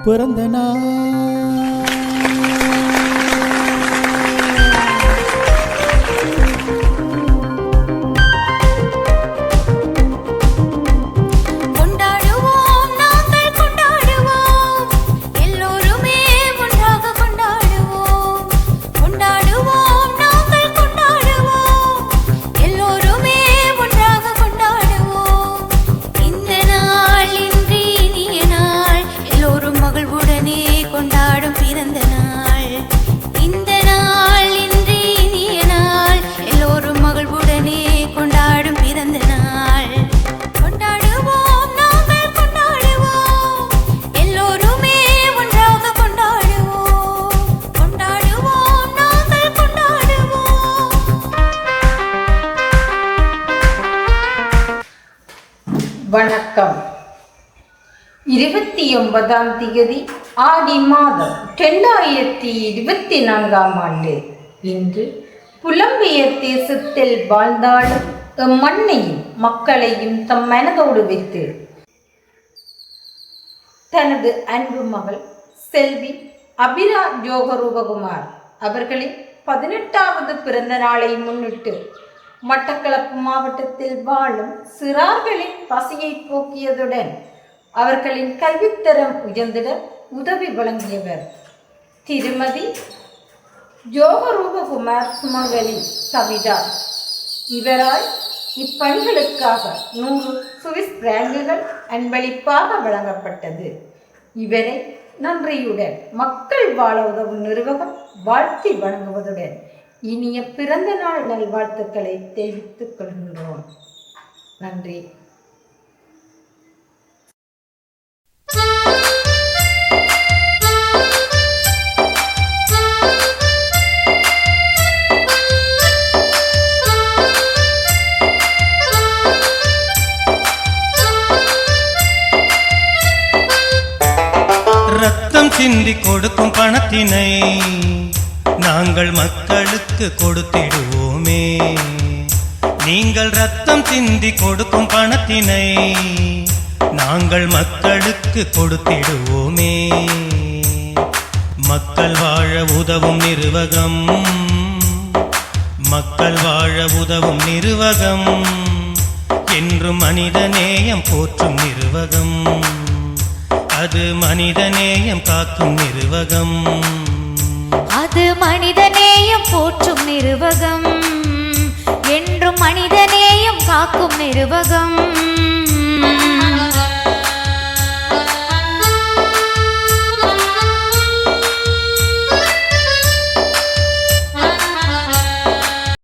பிறந்த நாள் வணக்கம். 29ஆம் தேதி ஆடி மாதம் 2024ஆம் ஆண்டு. இன்று புலம்பெயர் தேசத்தில் வாழ்ந்தாலும் எம் மண்ணையும் மக்களையும் தம் மனதோடு வைத்து தனது அன்பு மகள் செல்வி அபிரா ஜோகரூபகுமார் அவர்களின் 18வது பிறந்த நாளை முன்னிட்டு மட்டக்களப்பு மாவட்டத்தில் வாழும் சிறார்களின் பசியை போக்கியதுடன் அவர்களின் கல்வித்தரம் உயர்ந்திட உதவி வழங்கியவர் திருமதி ஜோகரூபகுமார் சுமங்கலி கவிதா. இவரால் இப்பணிகளுக்காக 100 சுவிஸ் பிராங்குகள் அன்பளிப்பாக வழங்கப்பட்டது. இவரை நன்றியுடன் மக்கள் வாழ உதவும் நிறுவனம் வாழ்த்தி வழங்குவதுடன் இனிய பிறந்த நாள் நல்வாழ்த்துக்களை தெரிவித்துக் கொள்கின்றோம். நன்றி. ரத்தம் சிந்தி கொடுக்கும் பணத்தினை நாங்கள் மக்களுக்கு கொடுத்திடுவோமே. நீங்கள் ரத்தம் சிந்தி கொடுக்கும் பணத்தினை நாங்கள் மக்களுக்கு கொடுத்திடுவோமே. மக்கள் வாழ உதவும் நிறுவகம், மக்கள் வாழ உதவும் நிறுவகம், என்றும் மனிதநேயம் போற்றும் நிறுவகம், அது மனிதநேயம் காக்கும் நிறுவகம், அது மனிதநேயம் போற்றும் நிறுவகம், என்றும் மனிதநேயம் காக்கும் நிறுவகம்.